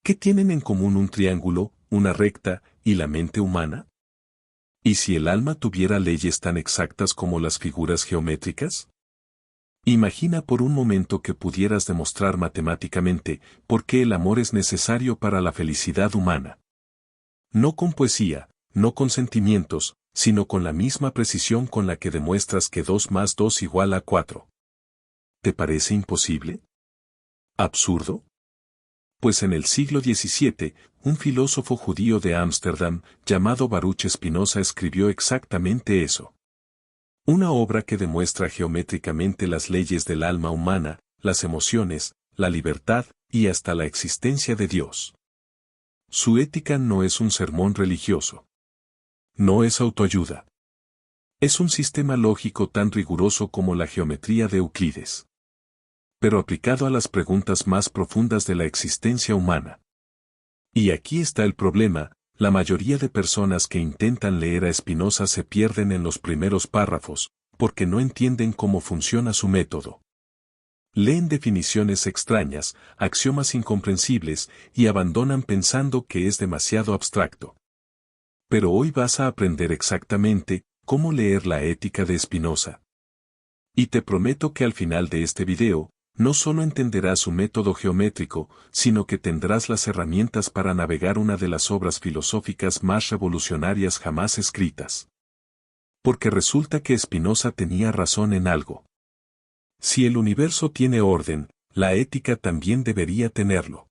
¿Qué tienen en común un triángulo, una recta y la mente humana? ¿Y si el alma tuviera leyes tan exactas como las figuras geométricas? Imagina por un momento que pudieras demostrar matemáticamente por qué el amor es necesario para la felicidad humana. No con poesía, no con sentimientos, sino con la misma precisión con la que demuestras que 2 más 2 igual a 4. ¿Te parece imposible? ¿Absurdo? Pues en el siglo XVII, un filósofo judío de Ámsterdam, llamado Baruch Spinoza, escribió exactamente eso. Una obra que demuestra geométricamente las leyes del alma humana, las emociones, la libertad y hasta la existencia de Dios. Su ética no es un sermón religioso. No es autoayuda. Es un sistema lógico tan riguroso como la geometría de Euclides, pero aplicado a las preguntas más profundas de la existencia humana. Y aquí está el problema: la mayoría de personas que intentan leer a Spinoza se pierden en los primeros párrafos, porque no entienden cómo funciona su método. Leen definiciones extrañas, axiomas incomprensibles, y abandonan pensando que es demasiado abstracto. Pero hoy vas a aprender exactamente cómo leer la ética de Spinoza. Y te prometo que al final de este video, no solo entenderás su método geométrico, sino que tendrás las herramientas para navegar una de las obras filosóficas más revolucionarias jamás escritas. Porque resulta que Spinoza tenía razón en algo. Si el universo tiene orden, la ética también debería tenerlo.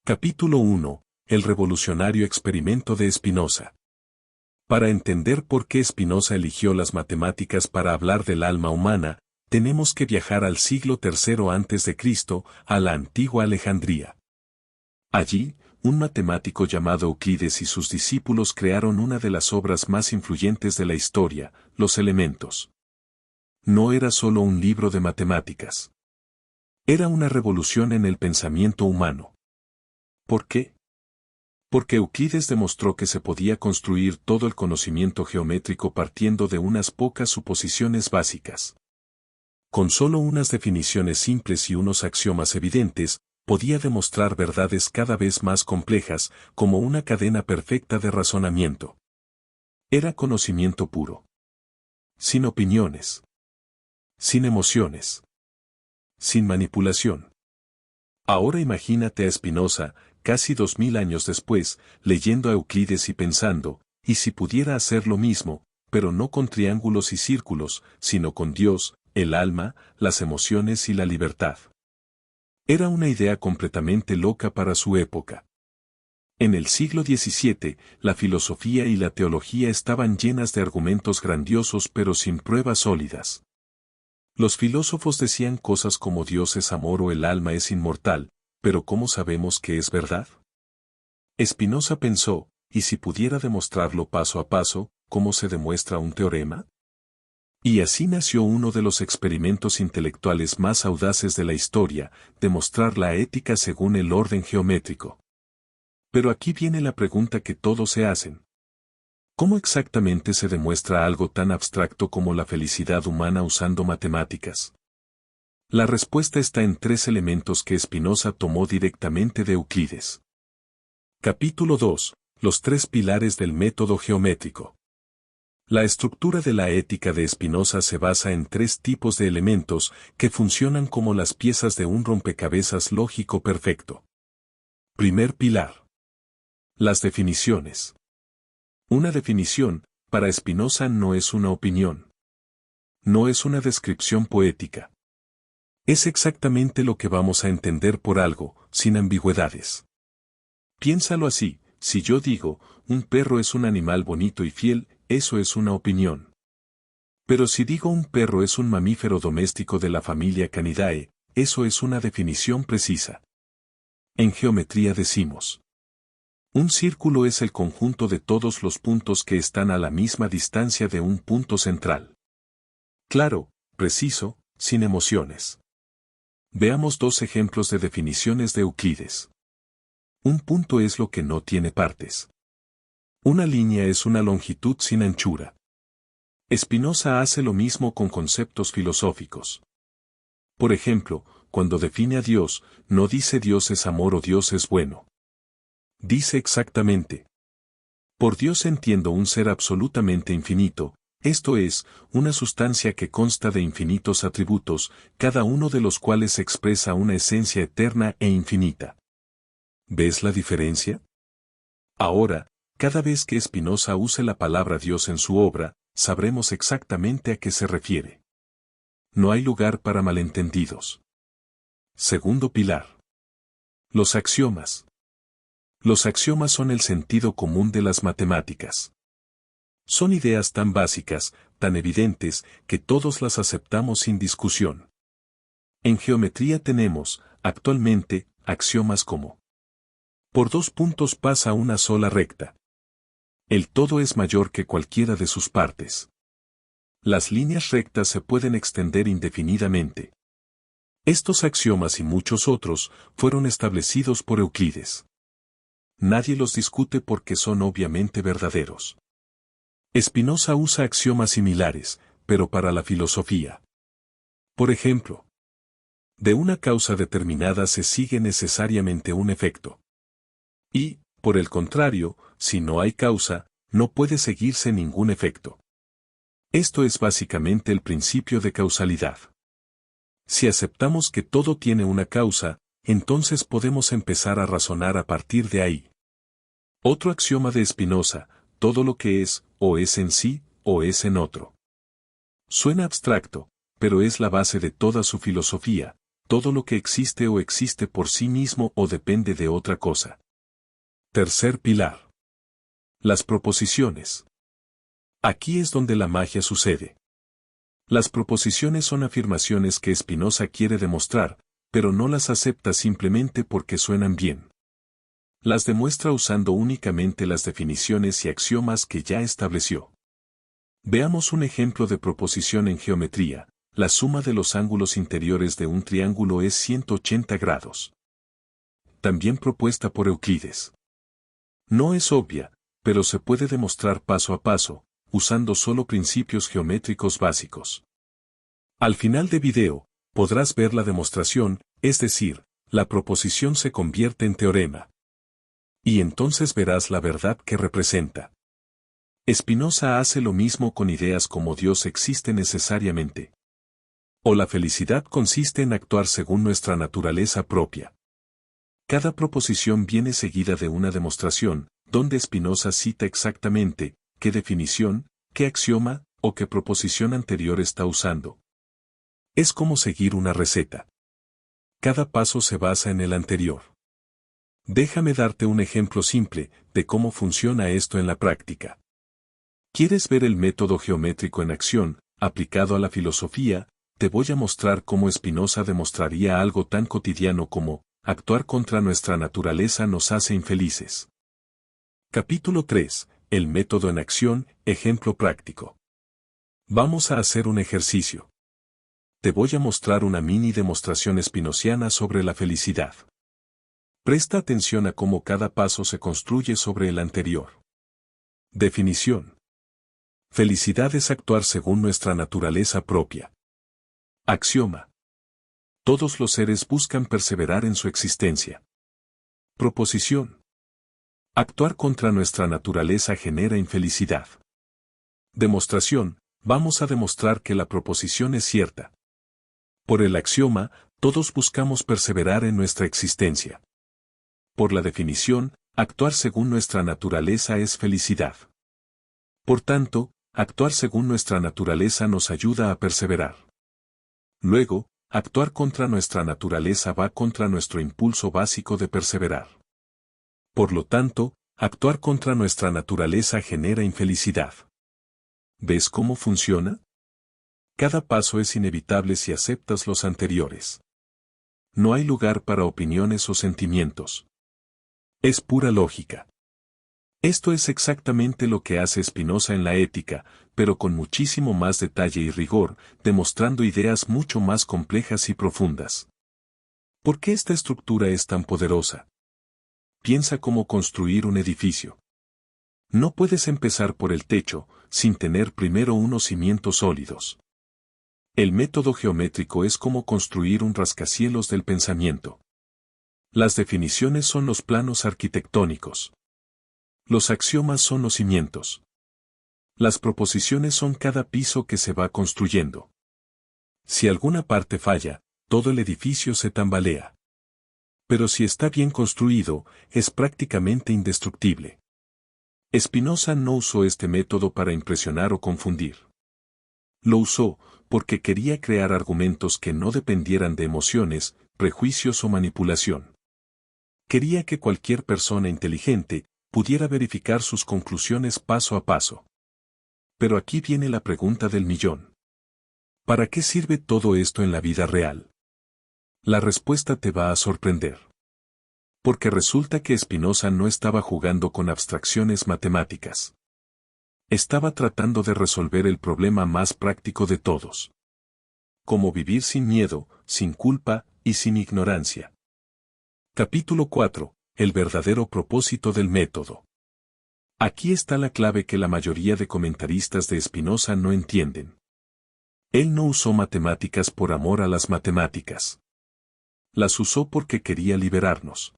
Capítulo 1. El revolucionario experimento de Spinoza. Para entender por qué Spinoza eligió las matemáticas para hablar del alma humana, tenemos que viajar al siglo III a.C., a la antigua Alejandría. Allí, un matemático llamado Euclides y sus discípulos crearon una de las obras más influyentes de la historia, Los Elementos. No era solo un libro de matemáticas. Era una revolución en el pensamiento humano. ¿Por qué? Porque Euclides demostró que se podía construir todo el conocimiento geométrico partiendo de unas pocas suposiciones básicas. Con solo unas definiciones simples y unos axiomas evidentes, podía demostrar verdades cada vez más complejas, como una cadena perfecta de razonamiento. Era conocimiento puro. Sin opiniones. Sin emociones. Sin manipulación. Ahora imagínate a Spinoza, casi 2000 años después, leyendo a Euclides y pensando, ¿y si pudiera hacer lo mismo, pero no con triángulos y círculos, sino con Dios, el alma, las emociones y la libertad? Era una idea completamente loca para su época. En el siglo XVII, la filosofía y la teología estaban llenas de argumentos grandiosos pero sin pruebas sólidas. Los filósofos decían cosas como Dios es amor o el alma es inmortal, pero ¿cómo sabemos que es verdad? Spinoza pensó, ¿y si pudiera demostrarlo paso a paso, cómo se demuestra un teorema? Y así nació uno de los experimentos intelectuales más audaces de la historia, demostrar la ética según el orden geométrico. Pero aquí viene la pregunta que todos se hacen. ¿Cómo exactamente se demuestra algo tan abstracto como la felicidad humana usando matemáticas? La respuesta está en 3 elementos que Spinoza tomó directamente de Euclides. Capítulo 2. Los 3 pilares del método geométrico. La estructura de la ética de Spinoza se basa en 3 tipos de elementos que funcionan como las piezas de un rompecabezas lógico perfecto. Primer pilar. Las definiciones. Una definición, para Spinoza, no es una opinión. No es una descripción poética. Es exactamente lo que vamos a entender por algo, sin ambigüedades. Piénsalo así: si yo digo, un perro es un animal bonito y fiel, eso es una opinión. Pero si digo un perro es un mamífero doméstico de la familia Canidae, eso es una definición precisa. En geometría decimos: un círculo es el conjunto de todos los puntos que están a la misma distancia de un punto central. Claro, preciso, sin emociones. Veamos 2 ejemplos de definiciones de Euclides. Un punto es lo que no tiene partes. Una línea es una longitud sin anchura. Spinoza hace lo mismo con conceptos filosóficos. Por ejemplo, cuando define a Dios, no dice Dios es amor o Dios es bueno. Dice exactamente: por Dios entiendo un ser absolutamente infinito, esto es, una sustancia que consta de infinitos atributos, cada uno de los cuales expresa una esencia eterna e infinita. ¿Ves la diferencia? Ahora, cada vez que Spinoza use la palabra Dios en su obra, sabremos exactamente a qué se refiere. No hay lugar para malentendidos. Segundo pilar. Los axiomas. Los axiomas son el sentido común de las matemáticas. Son ideas tan básicas, tan evidentes, que todos las aceptamos sin discusión. En geometría tenemos, actualmente, axiomas como: por dos puntos pasa una sola recta. El todo es mayor que cualquiera de sus partes. Las líneas rectas se pueden extender indefinidamente. Estos axiomas y muchos otros fueron establecidos por Euclides. Nadie los discute porque son obviamente verdaderos. Spinoza usa axiomas similares, pero para la filosofía. Por ejemplo, de una causa determinada se sigue necesariamente un efecto. Y, por el contrario, si no hay causa, no puede seguirse ningún efecto. Esto es básicamente el principio de causalidad. Si aceptamos que todo tiene una causa, entonces podemos empezar a razonar a partir de ahí. Otro axioma de Spinoza: todo lo que es, o es en sí, o es en otro. Suena abstracto, pero es la base de toda su filosofía: todo lo que existe o existe por sí mismo o depende de otra cosa. Tercer pilar. Las proposiciones. Aquí es donde la magia sucede. Las proposiciones son afirmaciones que Spinoza quiere demostrar, pero no las acepta simplemente porque suenan bien. Las demuestra usando únicamente las definiciones y axiomas que ya estableció. Veamos un ejemplo de proposición en geometría: la suma de los ángulos interiores de un triángulo es 180 grados. También propuesta por Euclides. No es obvia, pero se puede demostrar paso a paso, usando solo principios geométricos básicos. Al final de video, podrás ver la demostración, es decir, la proposición se convierte en teorema. Y entonces verás la verdad que representa. Spinoza hace lo mismo con ideas como Dios existe necesariamente. O la felicidad consiste en actuar según nuestra naturaleza propia. Cada proposición viene seguida de una demostración, donde Spinoza cita exactamente qué definición, qué axioma, o qué proposición anterior está usando. Es como seguir una receta. Cada paso se basa en el anterior. Déjame darte un ejemplo simple de cómo funciona esto en la práctica. ¿Quieres ver el método geométrico en acción, aplicado a la filosofía? Te voy a mostrar cómo Spinoza demostraría algo tan cotidiano como: actuar contra nuestra naturaleza nos hace infelices. Capítulo 3. El método en acción, ejemplo práctico. Vamos a hacer un ejercicio. Te voy a mostrar una mini demostración spinoziana sobre la felicidad. Presta atención a cómo cada paso se construye sobre el anterior. Definición. Felicidad es actuar según nuestra naturaleza propia. Axioma. Todos los seres buscan perseverar en su existencia. Proposición. Actuar contra nuestra naturaleza genera infelicidad. Demostración. Vamos a demostrar que la proposición es cierta. Por el axioma, todos buscamos perseverar en nuestra existencia. Por la definición, actuar según nuestra naturaleza es felicidad. Por tanto, actuar según nuestra naturaleza nos ayuda a perseverar. Luego, actuar contra nuestra naturaleza va contra nuestro impulso básico de perseverar. Por lo tanto, actuar contra nuestra naturaleza genera infelicidad. ¿Ves cómo funciona? Cada paso es inevitable si aceptas los anteriores. No hay lugar para opiniones o sentimientos. Es pura lógica. Esto es exactamente lo que hace Spinoza en la Ética, pero con muchísimo más detalle y rigor, demostrando ideas mucho más complejas y profundas. ¿Por qué esta estructura es tan poderosa? Piensa cómo construir un edificio. No puedes empezar por el techo, sin tener primero unos cimientos sólidos. El método geométrico es como construir un rascacielos del pensamiento. Las definiciones son los planos arquitectónicos. Los axiomas son los cimientos. Las proposiciones son cada piso que se va construyendo. Si alguna parte falla, todo el edificio se tambalea. Pero si está bien construido, es prácticamente indestructible. Spinoza no usó este método para impresionar o confundir. Lo usó porque quería crear argumentos que no dependieran de emociones, prejuicios o manipulación. Quería que cualquier persona inteligente pudiera verificar sus conclusiones paso a paso. Pero aquí viene la pregunta del millón. ¿Para qué sirve todo esto en la vida real? La respuesta te va a sorprender. Porque resulta que Spinoza no estaba jugando con abstracciones matemáticas. Estaba tratando de resolver el problema más práctico de todos. Cómo vivir sin miedo, sin culpa y sin ignorancia. Capítulo 4. El verdadero propósito del método. Aquí está la clave que la mayoría de comentaristas de Spinoza no entienden. Él no usó matemáticas por amor a las matemáticas. Las usó porque quería liberarnos.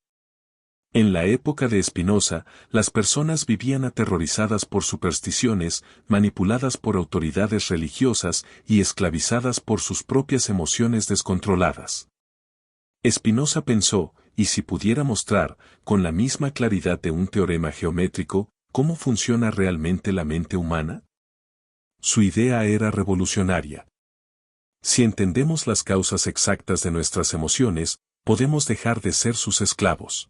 En la época de Spinoza, las personas vivían aterrorizadas por supersticiones, manipuladas por autoridades religiosas y esclavizadas por sus propias emociones descontroladas. Spinoza pensó, ¿y si pudiera mostrar, con la misma claridad de un teorema geométrico, cómo funciona realmente la mente humana? Su idea era revolucionaria. Si entendemos las causas exactas de nuestras emociones, podemos dejar de ser sus esclavos.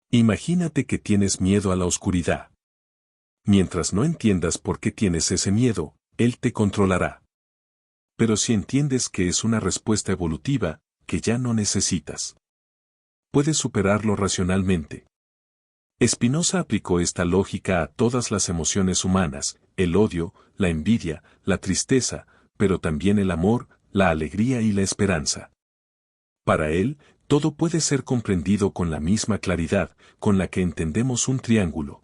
Imagínate que tienes miedo a la oscuridad. Mientras no entiendas por qué tienes ese miedo, él te controlará. Pero si entiendes que es una respuesta evolutiva, que ya no necesitas, puedes superarlo racionalmente. Spinoza aplicó esta lógica a todas las emociones humanas, el odio, la envidia, la tristeza, pero también el amor, la alegría y la esperanza. Para él, todo puede ser comprendido con la misma claridad con la que entendemos un triángulo.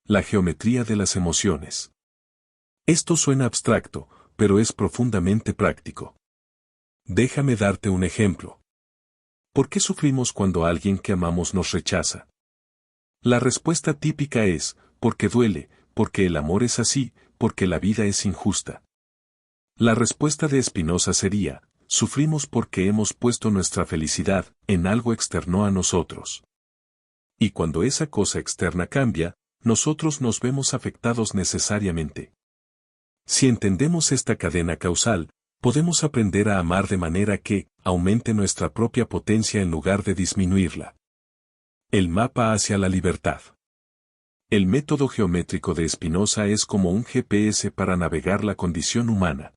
La geometría de las emociones. Esto suena abstracto, pero es profundamente práctico. Déjame darte un ejemplo. ¿Por qué sufrimos cuando alguien que amamos nos rechaza? La respuesta típica es, porque duele, porque el amor es así, porque la vida es injusta. La respuesta de Spinoza sería, sufrimos porque hemos puesto nuestra felicidad en algo externo a nosotros. Y cuando esa cosa externa cambia, nosotros nos vemos afectados necesariamente. Si entendemos esta cadena causal, podemos aprender a amar de manera que aumente nuestra propia potencia en lugar de disminuirla. El mapa hacia la libertad. El método geométrico de Spinoza es como un GPS para navegar la condición humana.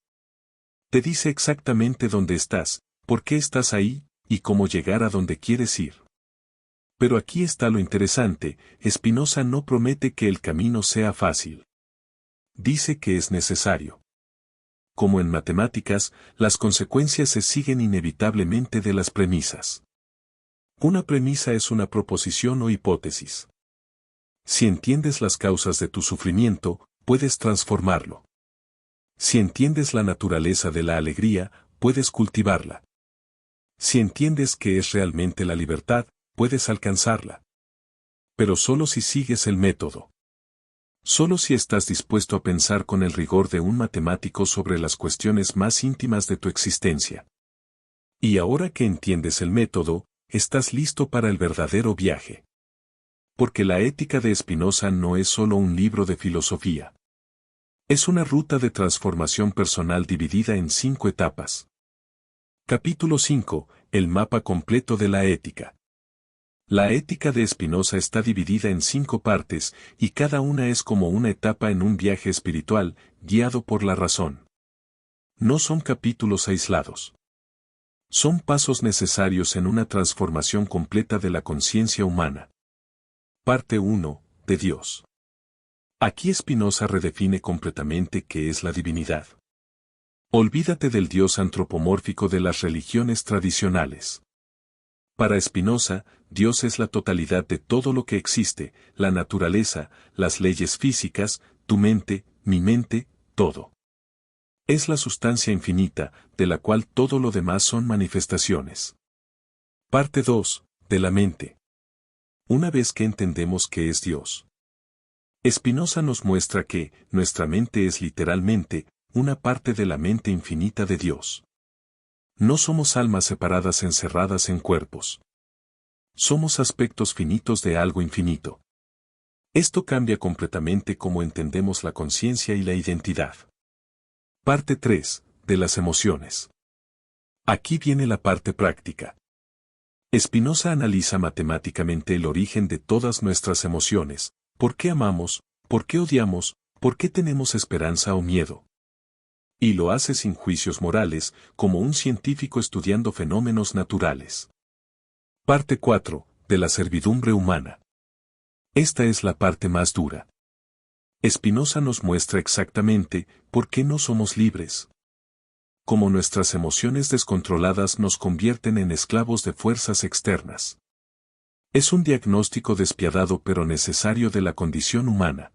Te dice exactamente dónde estás, por qué estás ahí, y cómo llegar a donde quieres ir. Pero aquí está lo interesante, Spinoza no promete que el camino sea fácil. Dice que es necesario. Como en matemáticas, las consecuencias se siguen inevitablemente de las premisas. Una premisa es una proposición o hipótesis. Si entiendes las causas de tu sufrimiento, puedes transformarlo. Si entiendes la naturaleza de la alegría, puedes cultivarla. Si entiendes qué es realmente la libertad, puedes alcanzarla. Pero solo si sigues el método. Solo si estás dispuesto a pensar con el rigor de un matemático sobre las cuestiones más íntimas de tu existencia. Y ahora que entiendes el método, estás listo para el verdadero viaje. Porque la ética de Spinoza no es solo un libro de filosofía. Es una ruta de transformación personal dividida en 5 etapas. Capítulo 5. El mapa completo de la ética. La ética de Spinoza está dividida en 5 partes, y cada una es como una etapa en un viaje espiritual, guiado por la razón. No son capítulos aislados. Son pasos necesarios en una transformación completa de la conciencia humana. Parte 1. De Dios. Aquí Spinoza redefine completamente qué es la divinidad. Olvídate del Dios antropomórfico de las religiones tradicionales. Para Spinoza, Dios es la totalidad de todo lo que existe, la naturaleza, las leyes físicas, tu mente, mi mente, todo. Es la sustancia infinita, de la cual todo lo demás son manifestaciones. Parte 2. de la mente. Una vez que entendemos qué es Dios, Spinoza nos muestra que nuestra mente es literalmente una parte de la mente infinita de Dios. No somos almas separadas encerradas en cuerpos. Somos aspectos finitos de algo infinito. Esto cambia completamente cómo entendemos la conciencia y la identidad. Parte 3. De las emociones. Aquí viene la parte práctica. Spinoza analiza matemáticamente el origen de todas nuestras emociones. ¿Por qué amamos? ¿Por qué odiamos? ¿Por qué tenemos esperanza o miedo? Y lo hace sin juicios morales, como un científico estudiando fenómenos naturales. Parte 4. De la servidumbre humana. Esta es la parte más dura. Spinoza nos muestra exactamente por qué no somos libres. Cómo nuestras emociones descontroladas nos convierten en esclavos de fuerzas externas. Es un diagnóstico despiadado pero necesario de la condición humana.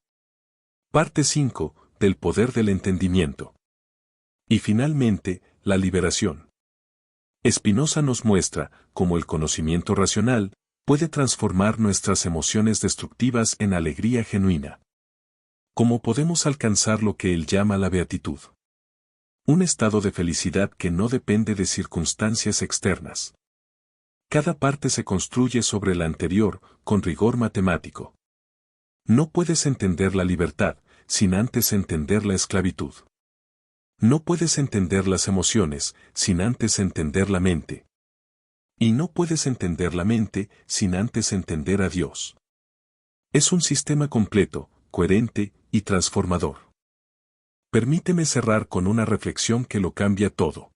Parte 5. Del poder del entendimiento. Y finalmente, la liberación. Spinoza nos muestra cómo el conocimiento racional puede transformar nuestras emociones destructivas en alegría genuina. Cómo podemos alcanzar lo que él llama la beatitud. Un estado de felicidad que no depende de circunstancias externas. Cada parte se construye sobre la anterior, con rigor matemático. No puedes entender la libertad, sin antes entender la esclavitud. No puedes entender las emociones, sin antes entender la mente. Y no puedes entender la mente, sin antes entender a Dios. Es un sistema completo, coherente y transformador. Permíteme cerrar con una reflexión que lo cambia todo.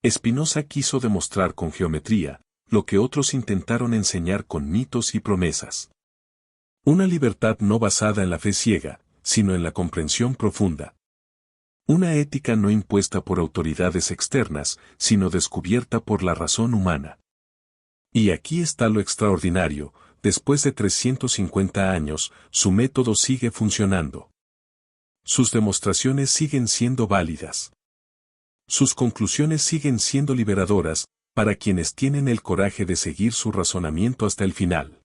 Spinoza quiso demostrar con geometría lo que otros intentaron enseñar con mitos y promesas. Una libertad no basada en la fe ciega, sino en la comprensión profunda. Una ética no impuesta por autoridades externas, sino descubierta por la razón humana. Y aquí está lo extraordinario, después de 350 años, su método sigue funcionando. Sus demostraciones siguen siendo válidas. Sus conclusiones siguen siendo liberadoras, para quienes tienen el coraje de seguir su razonamiento hasta el final.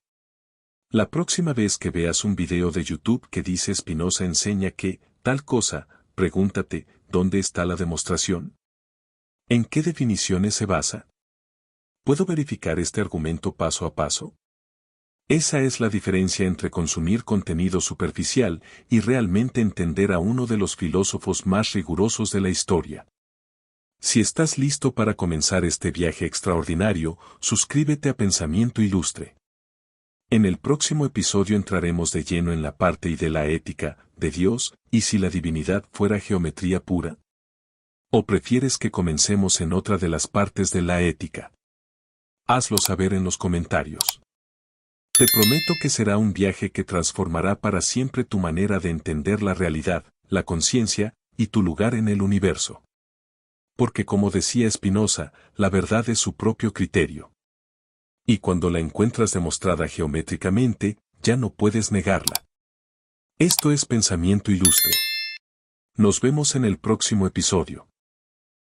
La próxima vez que veas un video de YouTube que dice Spinoza enseña que, tal cosa, pregúntate, ¿dónde está la demostración? ¿En qué definiciones se basa? ¿Puedo verificar este argumento paso a paso? Esa es la diferencia entre consumir contenido superficial y realmente entender a uno de los filósofos más rigurosos de la historia. Si estás listo para comenzar este viaje extraordinario, suscríbete a Pensamiento Ilustre. En el próximo episodio entraremos de lleno en la parte y de la ética de Dios, y si la divinidad fuera geometría pura. ¿O prefieres que comencemos en otra de las partes de la ética? Hazlo saber en los comentarios. Te prometo que será un viaje que transformará para siempre tu manera de entender la realidad, la conciencia y tu lugar en el universo. Porque como decía Spinoza, la verdad es su propio criterio. Y cuando la encuentras demostrada geométricamente, ya no puedes negarla. Esto es Pensamiento Ilustre. Nos vemos en el próximo episodio.